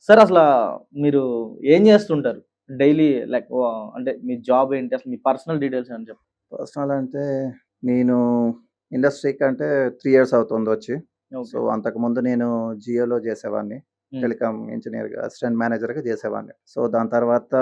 Sir అసలా మీరు ఏం చేస్తుంటారు? డైలీ లైక్ అంటే మీ జాబ్ ఏంటి? అసలు మీ పర్సనల్ డీటెయిల్స్ ఏమైనా పర్సనల్ అంటే నేను ఇండస్ట్రీకంటే 3 ఇయర్స్ అవుతుందొచ్చి. So, okay. అంతకుముందు నేను జియోలో చేసేవాడిని. హ్మ్. టెలికామ్ ఇంజినీర్‌గా, అసిస్టెంట్ మేనేజర్‌గా చేసేవాడిని. సో, దాని తర్వాత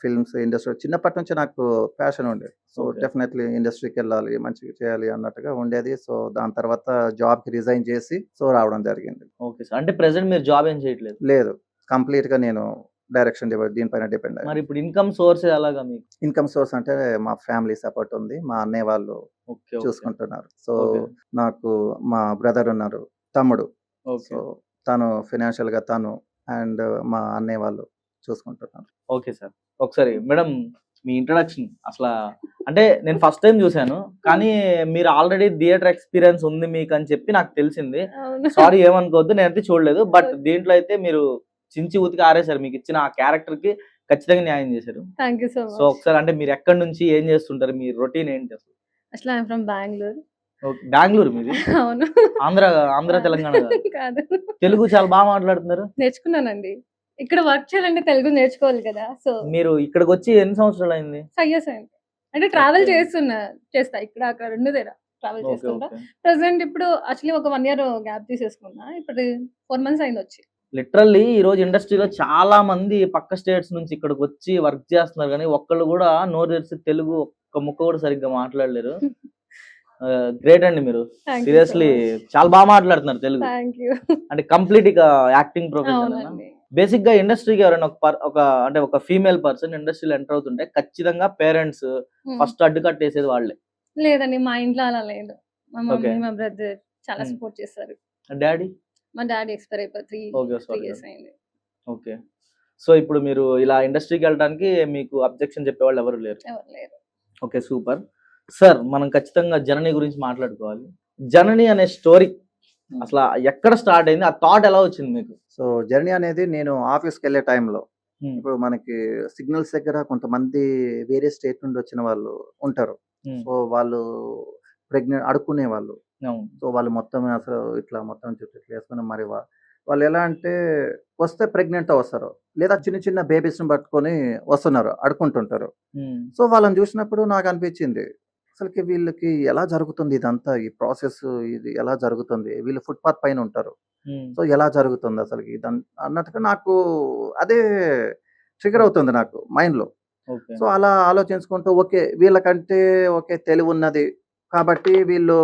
ఫిల్మ్స్ ఇండస్ట్రీ చిన్నప్పటి నుంచి నాకు ప్యాషన్ ఉండేది. So, okay. డెఫినెట్‌లీ ఇండస్ట్రీకెళ్ళాలి, మంచిగా చేయాలి అన్నట్టుగా ఉండేది. సో, దాని తర్వాత జాబ్‌కి రిజైన్ చేసి రావడం జరిగింది. Okay sir. అంటే ప్రెజెంట్ మీరు జాబ్ ఏం చేయట్లేదు. లేదు. కంప్లీట్‌గా నేను డైరెక్షన్ దీనిపైన డిపెండ్ అయ్యాను. మరిప్పుడు ఇన్‌కమ్ సోర్స్ ఎలాగా మీకు? ఇన్‌కమ్ సోర్స్ అంటే మా ఫ్యామిలీ సపోర్ట్ ఉంది. మా అన్నయ్య వాళ్ళు ఓకే. ఓకే. చూసుకుంటున్నారు. So, okay. నాకు మా బ్రదర్ ఉన్నారు. తమ్ముడు. So, okay. తను ఫైనాన్షియల్‌గా తను అండ్ మా అన్నయ్య వాళ్ళు చూసుకుంటున్నారు. Okay sir. ఒకసారి మేడం మీ ఇంట్రడక్షన్ అసలా అంటే నేను ఫస్ట్ టైమ్ చూసాను. కానీ మీరు ఆల్రెడీ థియేటర్ ఎక్స్‌పీరియన్స్ ఉంది మీకని చెప్పి నాకు తెలిసింది. అవును. సారీ ఏమనుకోవద్దు. నేనైతే చూడలేదు. But okay. దీంట్లో అయితే మీరు చించి ఉతికి ఆరేసారు. మీకిచ్చిన ఆ క్యారెక్టర్‌కి ఖచ్చితంగా న్యాయం చేశారు. Thank you so so, much. ఒకసారి అంటే మీరెక్కడి నుంచి ఏం చేస్తుంటారు? మీ రొటీన్ ఏంటి అసలు? Actually I am from Bengaluru. Okay. Bengaluru మీది? అవును. ఆంధ్ర ఆంధ్ర, కాదు. తెలంగాణ కాదు. కాదు. తెలుగు చాలా మాట్లాడుతున్నారు. నేర్చుకున్నానండి. ఇక్కడ వర్క్ చేయాలంటే తెలుగు నేర్చుకోవాలి కదా! సో, మీరు ఇక్కడికొచ్చి ఎన్ని సంవత్సరాలయింది? 5 ఇయర్స్ అయింది. అంటే ట్రావెల్ ఓకే. చేస్తా. ఇక్కడ అక్కడ 2 దగ్గర ట్రావెల్ ఓకే. చేస్తుంటా. ఓకే. ప్రెజెంట్ ఇప్పుడు యాక్చువల్లీ ఒక 1 ఇయర్ గ్యాప్ తీసేసుకున్నా. ఇప్పుడు 4 మంత్స్ అయిందొచ్చి. లిటరల్లీ ఈరోజు ఇండస్ట్రీలో చాలా మంది పక్క స్టేట్స్ నుంచి ఇక్కడికొచ్చి వర్క్ చేస్తున్నారు గానీ, ఒక్కళ్ళు గూడా నోరు తెరిసి తెలుగు ఒక్క ముక్క కూడా సరిగ్గా మాట్లాడలేరు. గ్రేట్ అండి మీరు. Thank you so seriously much. చాలా మాట్లాడుతున్నారు తెలుగు. Thank you. అంటే కంప్లీట్ ఇక యాక్టింగ్ ప్రొఫెషనేనా? అవునండి. బేసిక్‌గా ఇండస్ట్రీకి ఎవరైనా ఒక ఫీమేల్ పర్సన్ ఇండస్ట్రీలో ఎంటర్ అవుతుంటే ఖచ్చితంగా పేరెంట్స్ హ్మ్. ఫస్ట్ అడ్డుకట్టేసేది వాళ్ళే. లేదండి. మా ఇంట్లో అలా లేదు. మా ఓకే. మమ్మీ, మా బ్రదర్ చాలా హ్మ్. సపోర్ట్ చేస్తారు. డ్యాడీ? మా డ్యాడీ ఎక్స్‌పైర్ అయిపోయి ఓకే. 3 సారీ. ఇయర్స్ అయింది. ఓకే. సో, ఇప్పుడు మీరు ఇలా ఇండస్ట్రీకెళ్ళటానికి మీకు అబ్జెక్షన్ చెప్పేవాళ్ళు ఎవరు లేరు. ఎవరు లేరు. ఓకే. సూపర్. సార్ మనం ఖచ్చితంగా 'జనని' గురించి మాట్లాడుకోవాలి. 'జనని' అనే స్టోరీ హ్మ్. అసల ఎక్కడ స్టార్ట్ అయింది? ఆ థాట్ ఎలా వచ్చింది మీకు? సో, జర్నీ అనేది నేను ఆఫీస్‌కెళ్ళే టైంలో హ్మ్. ఇప్పుడు మనకి సిగ్నల్స్ దగ్గర కొంతమంది వేరే స్టేట్ నుండి వచ్చిన వాళ్ళు ఉంటారు. హ్మ్. సో, వాళ్ళు అడుక్కునేవాళ్ళు. అవును. సో, వాళ్ళు మొత్తం అసలు ఇట్లా మొత్తం జుట్టు ఇట్లా ఏసుకొని మరి వాళ్ళెలా అంటే వస్తే ప్రెగ్నెంట్‌తో వస్తారు. లేదా చిన్న చిన్న బేబీస్‌ని పట్టుకొని వస్తున్నారు. అడుక్కుంటుంటారు. హ్మ్. సో, వాళ్ళని చూసినప్పుడు నాకనిపించింది. అసలకి వీళ్ళకి ఎలా జరుగుతుంది ఇదంతా? ఈ ప్రాసెస్ ఇది ఎలా జరుగుతుంది? వీళ్ళు ఫుట్‌పాత్ పైన ఉంటారు. హ్మ్. సో, ఎలా జరుగుతుంది అసలకి అన్నట్టుగా నాకు అదే ట్రిగ్గర్ అవుతుంది నాకు మైండ్‌లో. ఓకే. సో, అలా ఆలోచించుకుంటూ ఓకే. వీళ్ళకంటే ఓకే. తెలివున్నది. కాబట్టి వీళ్ళు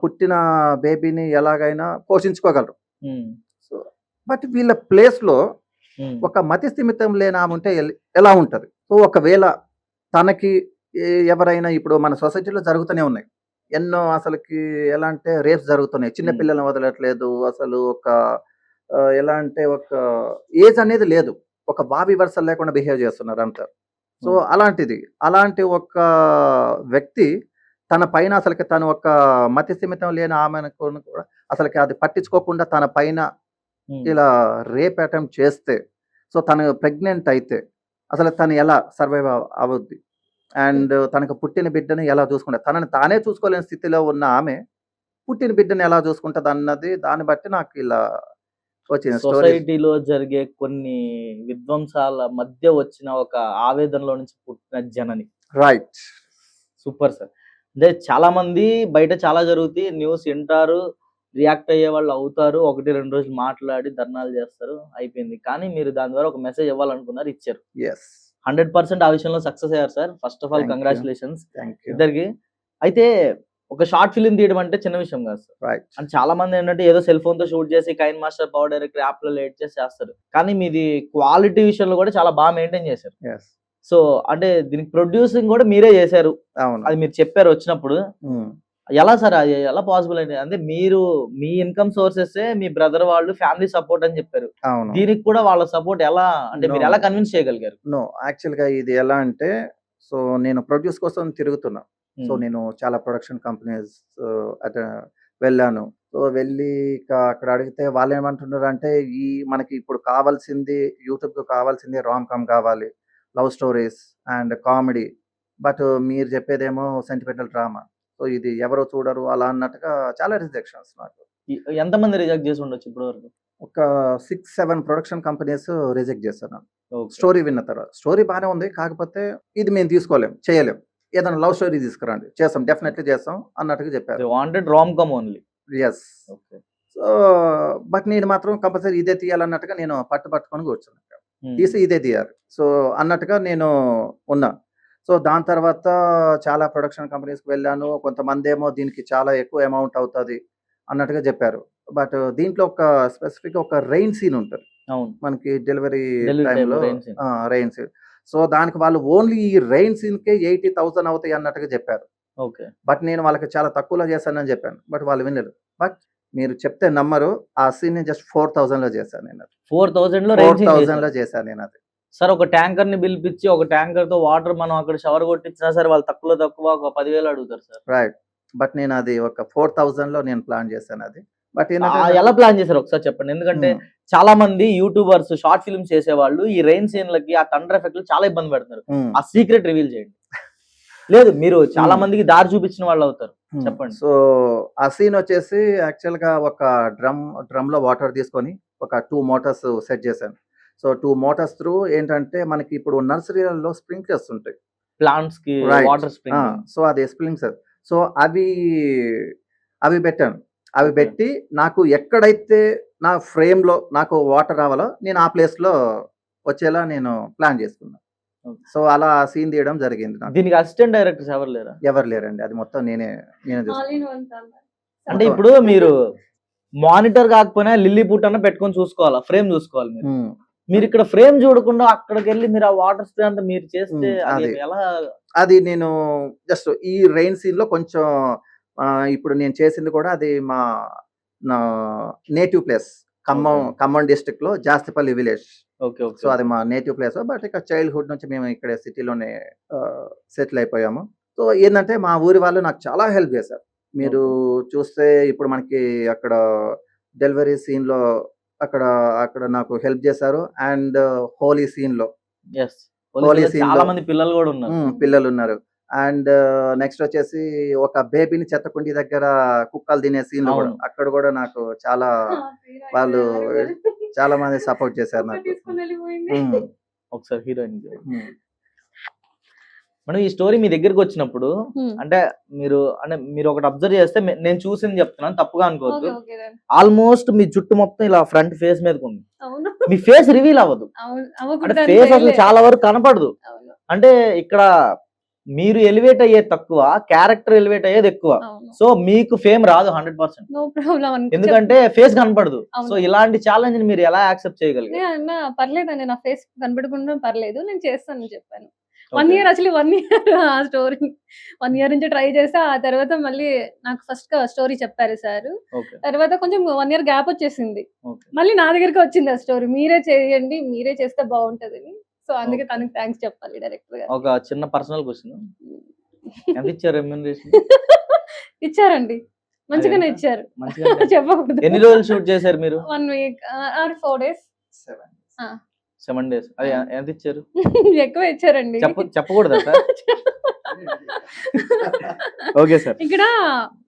పుట్టిన బేబీని ఎలాగైనా పోషించుకోగలరు. హ్మ్. సో, బట్ వీళ్ళ ప్లేస్‌లో హ్మ్. ఒక మతి స్థిమితం లేని ఆముంటే ఎలా ఉంటది? సో, ఒకవేళ తనకి ఎవరైనా ఇప్పుడు మన సొసైటీలో జరుగుతూనే ఉన్నాయి. ఎన్నో అసలకి ఎలా అంటే రేప్స్ జరుగుతున్నాయి. చిన్న హ్మ్. పిల్లల్ని వదలట్లేదు. అసలు ఒక ఎలా అంటే ఒక ఏజ్ అనేది లేదు. ఒక వివర్సల్ లేకుండా బిహేవ్ చేస్తున్నారు అంతా. So, okay. అలాంటి ఒక వ్యక్తి తన పైన అసలకి తను ఒక మతి స్థిమితం లేని ఆమెనుకొని కూడా అసలకి అది పట్టించుకోకుండా తన పైన హ్మ్. ఇలా రేప్ అటెంప్ట్ చేస్తే, సో, తను ప్రెగ్నెంట్ అయితే అసలు తను ఎలా సర్వైవ్ అవుద్ది? అండ్ తనకు పుట్టిన బిడ్డని ఎలా చూసుకుంటది? తనని తానే చూసుకోలేని స్థితిలో ఉన్న ఆమె, పుట్టిన బిడ్డని ఎలా చూసుకుంటదన్నది దాన్ని బట్టి నాకు ఇలా వచ్చింది స్టోరీస్. సొసైటీలో జరిగే కొన్ని విధ్వంసాల మధ్య వచ్చిన ఒక ఆవేదనలో నుంచి పుట్టిన 'జనని.' రైట్. Super sir. అంటే చాలామంది బయట చాలా జరుగుతాయి. న్యూస్ ఇంటారు, రియాక్ట్ అయ్యేవాళ్ళు అవుతారు. 1, 2 రోజులు మాట్లాడి ధర్నాలు చేస్తారు. అయిపోయింది. కానీ మీరు దాని ద్వారా ఒక మెసేజ్ ఇవ్వాలనుకున్నారు ఇచ్చారు. యెస్. 100% ఆ విషయంలో సక్సెస్ అయ్యారు sir. First of all thank you. Congratulations thank you. ఇద్దరికీ. అయితే ఒక షార్ట్ ఫిల్మ్ తీయడం అంటే చిన్న విషయం కాదు సార్. రైట్. అండ్ చాలా మంది ఏంటంటే ఏదో సెల్ ఫోన్‌తో షూట్ చేసి కైన్ మాస్టర్, పవర్ డైరెక్టర్ యాప్‌లలో ఎడిట్ చేసి చేస్తారు. కానీ మీది క్వాలిటీ విషయంలో కూడా చాలా మెయింటైన్ చేశారు. యెస్. సో, అంటే దీనికి ప్రొడ్యూసింగ్ కూడా మీరే చేశారు. అవును. అది మీరు చెప్పారు వచ్చినప్పుడు. హ్మ్. ఎలా సార్ అది ఎలా పాసిబుల్ అయింది? అంటే మీరు మీ ఇన్‌కమ్ సోర్సెసే మీ బ్రదర్ వాళ్ళు ఫ్యామిలీ సపోర్ట్ అని చెప్పారు. అవును. దీనికి కూడా వాళ్ళ సపోర్ట్ ఎలా అంటే నో. మీరు ఎలా కన్విన్స్ చేయగలిగారు? నో. యాక్చువల్‌గా ఇది ఎలా అంటే, సో, నేను ప్రొడ్యూస్ కోసం తిరుగుతున్నా. సో, హ్మ్. నేను చాలా ప్రొడక్షన్ కంపెనీస్ అట వెళ్ళాను. సో, వెళ్ళి ఇక అక్కడ అడిగితే వాళ్ళేమంటున్నారంటే, మనకి ఇప్పుడు కావాల్సింది యూట్యూబ్‌కి కావాల్సింది రామ్ కామ్ కావాలి. Love stories and comedy. But మీరు చెప్పేదేమో సెంటిమెంటల్ డ్రామా. సో, ఇది ఎవరు చూడరు అలా అన్నట్టుగా చాలా రిజెక్షన్స్ నాకు. ఎంతమంది రిజెక్ట్ చేసి ఉండొచ్చు ఇప్పటి వరకు? ఒక 6-7 ప్రొడక్షన్ కంపెనీస్ రిజెక్ట్ చేశాను. ఓకే. స్టోరీ విన్న తర్వాత. స్టోరీ బానే ఉంది. కాకపోతే ఇది మేము తీసుకోలేం, చేయలేం. ఏదైనా లవ్ స్టోరీ తీసుకురండి. చేస్తాం, డెఫినెట్‌లీ చేస్తాం అన్నట్టుగా దే చెప్పారు. Wanted Ram come only. Yes. Okay. So, but నేను మాత్రం కంపల్సరీ ఇదే తీయాలన్నట్టుగా నేను పట్టుకొని కూర్చున్నా. హ్మ్. తీసి ఇదే తీయాలి. సో, అన్నట్టుగా నేను ఉన్నా. సో, దాని తర్వాత చాలా ప్రొడక్షన్ కంపెనీస్‌కి వెళ్ళాను. కొంతమందేమో దీనికి చాలా ఎక్కువ అమౌంట్ అవుతది అన్నట్టుగా చెప్పారు. బట్ దీంట్లో ఒక స్పెసిఫిక్‌గా ఒక రెయిన్ సీన్ ఉంటది. అవును. మనకి డెలివరీ డెలివరీ టైమ్‌లో టైమ్‌లో rain scene. Rain scene. So, దానికి వాళ్ళు ఓన్లీ ఈ రెయిన్ సీన్‌కే 80,000 అవుతాయి అన్నట్టుగా చెప్పారు. ఓకే. బట్ నేను వాళ్ళకి చాలా తక్కువలో చేశానని చెప్పాను. బట్ వాళ్ళు వినలేదు. బట్ మీరు చెప్తే నమ్మరు. ఆ సీన్‌ని జస్ట్ 4,000లో చేశాను నేనది. 4,000లో రెయిన్ సీన్ 4,000లో చేశారు. చేశాను నేనది. సార్ ఒక ట్యాంకర్‌ని పిలిపిచ్చి, ఒక ట్యాంకర్‌తో వాటర్ మనం అక్కడ షవర్ కొట్టించినా సరే వాళ్ళు తక్కువలో తక్కువ ఒక 10,000 అడుగుతారు సార్. రైట్. బట్ నేనది ఒక 4,000లో నేను ప్లాన్ చేశానది. బట్ ఏంటంటే ఎలా నాకు ప్లాన్ చేశారో ఒకసారి చెప్పండి? ఎందుకంటే హ్మ్. చాలా మంది యూట్యూబర్స్, షార్ట్ ఫిల్మ్స్ చేసేవాళ్ళు ఈ రెయిన్ సీన్‌లకి, ఆ థండర్ ఎఫెక్ట్‌లు చాలా ఇబ్బంది పెడుతున్నారు. హ్మ్. ఆ సీక్రెట్ రివీల్ చేయండి. లేదు మీరు చాలా హ్మ్. మందికి దారి చూపించిన వాళ్ళవుతారు. హ్మ్. చెప్పండి. సో, ఆ సీన్ వచ్చేసి యాక్చువల్‌గా ఒక డ్రమ్‌లో వాటర్ తీసుకొని ఒక 2 మోటార్స్ సెట్ చేశాను. సో, 2 మోటార్స్ త్రూ ఏంటంటే మనకి ఇప్పుడు నర్సరీలలో స్ప్రింక్లర్స్ ఉంటాయి. ప్లాంట్స్‌కి రైట్. Water sprinkling. సో, అది స్ప్రింక్లర్. సో, అవి పెట్టాను. అవి ఓకే. పెట్టి నాకు ఎక్కడైతే నా ఫ్రేమ్‌లో నాకు వాటర్ రావాలో నేను ఆ ప్లేస్‌లో వచ్చేలా నేను ప్లాన్ చేసుకున్నా. ఓకే. సో, అలా సీన్ తీయడం జరిగింది నాకు. దీనికి అసిస్టెంట్ డైరెక్టర్స్ ఎవరు లేరా? ఎవరు లేరండి. అది మొత్తం నేనే ఆల్ ఇన్ చూసుకున్నాను. వన్ సాంబార్. అంటే మొత్తం ఇప్పుడు మీరు మానిటర్ కాకపోయినా లిల్లీపుట్ అన్న పెట్టుకొని చూసుకోవాలా? ఫ్రేమ్ చూసుకోవాలి మీరు. హ్మ్. మీరిక్కడ ఫ్రేమ్ చూడకుండా అక్కడికెళ్ళి మీరు ఆ వాటర్ స్ప్రే అంతా మీరు చేస్తే అది అది. ఎలా? అది నేను జస్ట్ ఈ రెయిన్ సీన్‌లో కొంచెం ఇప్పుడు నేను చేసింది కూడా అది నా నేటివ్ ప్లేస్. ఓకే. ఖమ్మం డిస్ట్రిక్ట్‌లో Jastipalli village. Okay. Okay. So, అది ఓకే. మా నేటివ్ ప్లేస్. బట్ ఇక చైల్డ్‌హుడ్ నుంచి మేము ఇక్కడే సిటీలోనే సెటిల్ అయిపోయాము. సో, ఏందంటే మా ఊరి వాళ్ళు నాకు చాలా హెల్ప్ చేశారు. మీరు ఓకే. చూస్తే ఇప్పుడు మనకి అక్కడ డెలివరీ సీన్‌లో అక్కడ అక్కడ నాకు హెల్ప్ చేశారు. అండ్ హోలీ సీన్‌లో యెస్. హోలీ పోలీసుల్లో చాలా సీన్‌లో మంది పిల్లలు గూడా ఉన్నారు. పిల్లలున్నారు. అండ్ నెక్స్ట్ వచ్చేసి ఒక బేబీని చెత్తకుండీ దగ్గర కుక్కలు తినే సీన్‌లో గూడా, అవును. అక్కడ గూడా నాకు చాలా వాళ్ళు చాలా మంది సపోర్ట్ చేశారు కుక్క నాకు. తీసుకొని వెళ్ళిపోయింది. హ్మ్. ఒకసారి హీరోయిన్‌కి. హ్మ్. మేడం ఈ స్టోరీ మీ దగ్గరికొచ్చినప్పుడు హ్మ్. అంటే మీరు ఒకటి అబ్జర్వ్ చేస్తే నేను చూసింది చెప్తున్నాను. తప్పుగా అనుకోవద్దు. ఓకే. ఓకే. దెన్. ఆల్‌మోస్ట్ మీ జుట్టు మొత్తం ఇలా ఫ్రంట్ ఫేస్ మీదకుంది. అవును. మీ ఫేస్ రివీల్ అవ్వదు. అవును. అంటే అవ్వకూడదు అని ఫేస్ అసలు చేయలే. చాలా వరకు కనపడదు. అవును. అంటే ఇక్కడ మీరు ఎలివేట్ అయ్యేది తక్కువ. క్యారెక్టర్ ఎలివేట్ అయ్యేది ఎక్కువ. అవును. సో మీకు ఫేమ్ రాదు 100%. నో ప్రాబ్లమ్ ఎందుకంటే ఫేస్ కనపడదు. సో అవును. ఇలాంటి ఛాలెంజ్‌ని మీరు ఎలా యాక్సెప్ట్ చేయగలిగారు? అన్నా పర్లేదండి. నా ఫేస్ కనపడకుండా పర్లేదు. నేను చేస్తానని చెప్పాను. 1 ఓకే. ఇయర్ యాక్చువల్లీ 1 ఇయర్ ఆ స్టోరీ 1 ఇయర్ నుంచి ట్రై చేసా. ఆ తర్వాత మళ్ళీ నాకు ఫస్ట్ స్టోరీ చెప్పారు సారు. ఓకే. తర్వాత కొంచెం 1 ఇయర్ గ్యాప్ వచ్చేసింది. ఓకే. మళ్ళీ నా దగ్గరికే వచ్చింది ఆ స్టోరీ. మీరే చేయండి. మీరే చేస్తే బావుంటదని. సో, అందుకే ఓకే. తనకి థాంక్స్ చెప్పాలి డైరెక్టర్ గారికి. ఒక చిన్న పర్సనల్ క్వెషన్. ఎంత ఇచ్చారు రెమ్యూనరేషన్? ఇచ్చారండి. మంచిగానే అదెంత? ఇచ్చారు. మంచిగానే. చెప్పకూడదు. ఎన్ని రోజులు షూట్ చేశారు మీరు? 1 వీక్ ఆర్ 4 డేస్. 7. ఆ! 7 డేస్. అది ఎంత ఇచ్చారు? ఎక్కువే ఇచ్చారండి. చెప్పకూడదా సార్? Okay sir. ఇక్కడ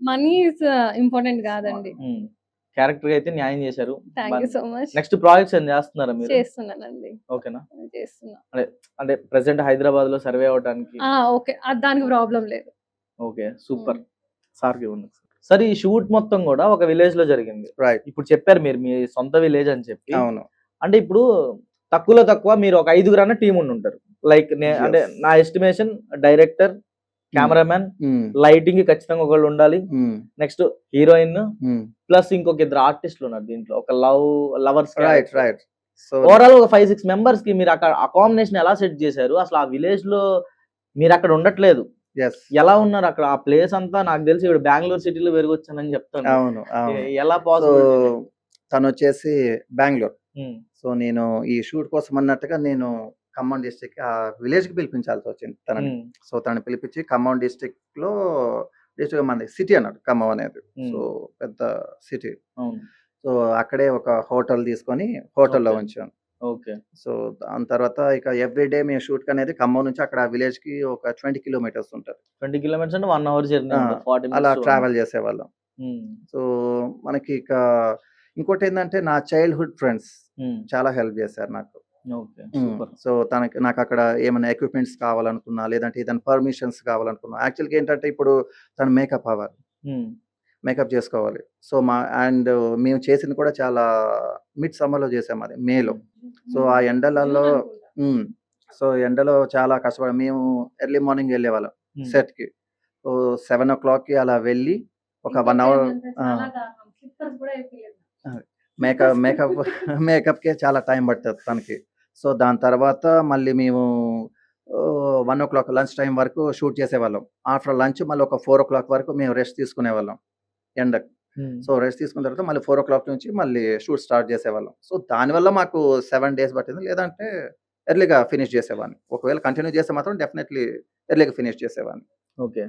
మనీ ఈస్ ఇంపార్టెంట్ కాదండి. క్యారెక్టర్ అయితే న్యాయం చేశారు. Thank you so much. Next projects ఏం చేస్తున్నారా మీరు? చేస్తున్నానండి. ఓకేనా? చేస్తున్నా. అంటే ప్రెజెంట్ హైదరాబాద్‌లో సర్వే అవ్వడానికి. ఓకే. దానికి ప్రాబ్లమ్ లేదు. ఓకే. సూపర్. సార్‌కి ఇవ్వండి. సార్ ఈ షూట్ మొత్తం గూడా ఒక విలేజ్‌లో జరిగింది. రైట్. ఇప్పుడు చెప్పారు మీరు మీ సొంత విలేజ్ అని చెప్పి. అవును. అంటే ఇప్పుడు తక్కువలో తక్కువ మీరు ఒక 5గురన్న టీమ్ ఉండుంటారు. లైక్ అంటే యెస్. నా ఎస్టిమేషన్ డైరెక్టర్, కెమెరామన్, హ్మ్. లైటింగ్‌కి ఖచ్చితంగా ఒకళ్ళు ఉండాలి. హ్మ్. నెక్స్ట్ హీరోయిన్ హ్మ్. ప్లస్ ఇంకొక ఇద్దరు ఆర్టిస్టులు ఉన్నారు దీంట్లో. ఒక lovers right. Character. Right. So, overall ఒక 5, 6 మెంబర్స్‌కి మీరు అక్కడ ఆ కాంబినేషన్ ఎలా సెట్ చేశారు? అసలు ఆ విలేజ్‌లో మీరక్కడ ఉండట్లేదు. యెస్. ఎలా ఉన్నారు అక్కడ? ఆ ప్లేస్ అంతా నాకు తెలిసి ఇప్పుడు బెంగుళూరు సిటీలో పెరిగొచ్చానని చెప్తాను. అవును. అవును. ఎలా సో, పాసిబుల్? తనొచ్చేసి బెంగుళూరు. హ్మ్. సో, నేను ఈ షూట్ కోసం అన్నట్టుగా నేను ఖమ్మం డిస్ట్రిక్ట్ విలేజ్‌కి పిలిపించాల్సొచ్చింది తనని. హ్మ్. సో, తనని పిలిపించి ఖమ్మం డిస్ట్రిక్ట్‌లో మనది సిటీ అన్నట్టు ఖమ్మం అనేది. సో, హ్మ్. పెద్ద సిటీ. అవును. సో, అక్కడే ఒక హోటల్ తీసుకొని హోటల్‌లో ఓకే. ఉంచాను. ఓకే. సో, దాని తర్వాత ఇక ఎవ్రీ డే మేము షూట్‌కనేది ఖమ్మం నుంచి అక్కడ విలేజ్‌కి ఒక 20 కిలోమీటర్స్ ఉంటది. 20 కిలోమీటర్స్ అంటే 1 అవర్ జర్నీ ఆ! ఉంటది. 40 అలా మినిట్స్ 1 ట్రావెల్ చేసేవాళ్ళం. హ్మ్. సో, మనకి ఇక ఇంకోటేందంటే నా చైల్డ్‌హుడ్ ఫ్రెండ్స్ హ్మ్. చాలా హెల్ప్ చేశారు నాకు. ఓకే. సూపర్. సో, నాకక్కడ ఏమన్నా ఎక్విప్‌మెంట్స్ కావాలనుకున్నా, లేదంటే ఏదైనా పర్మిషన్స్ కావాలనుకున్నా, యాక్చువల్‌గా ఏంటంటే ఇప్పుడు తను మేకప్ అవ్వాలి. హ్మ్. మేకప్ చేసుకోవాలి. సో, మేము చేసింది కూడా చాలా మిడ్ సమ్మర్‌లో చేసాం అది మేలో. సో, ఆ ఎండలలో హ్మ్. సో, ఎండలో చాలా కష్టపడి మేము ఎర్లీ మార్నింగ్ వెళ్ళేవాళ్ళం హ్మ్. సెట్‌కి. సో, 7:00కి అలా వెళ్ళి ఒక 1 అవర్ ఆ! ఆ! మేకప్ మేకప్‌కే చాలా టైం పడతది తనకి. సో, దాని తర్వాత మళ్ళీ మేము 1:00 లంచ్ టైమ్ వరకు షూట్ చేసేవాళ్ళం. ఆఫ్టర్ లంచ్ మళ్ళీ ఒక 4:00 వరకు మేము రెస్ట్ తీసుకునేవాళ్ళం ఎండకి. హ్మ్. సో, రెస్ట్ తీసుకున్న తర్వాత మళ్ళీ 4:00 నుంచి మళ్ళీ షూట్ స్టార్ట్ చేసేవాళ్ళం. సో, దానివల్ల మాకు 7 డేస్ పట్టింది. లేదంటే ఎర్లీగా ఫినిష్ చేసేవాడిని. ఒకవేళ కంటిన్యూ చేస్తే మాత్రం డెఫినైట్‌లీ ఎర్లీగా ఫినిష్ చేసేవాడిని. ఓకే.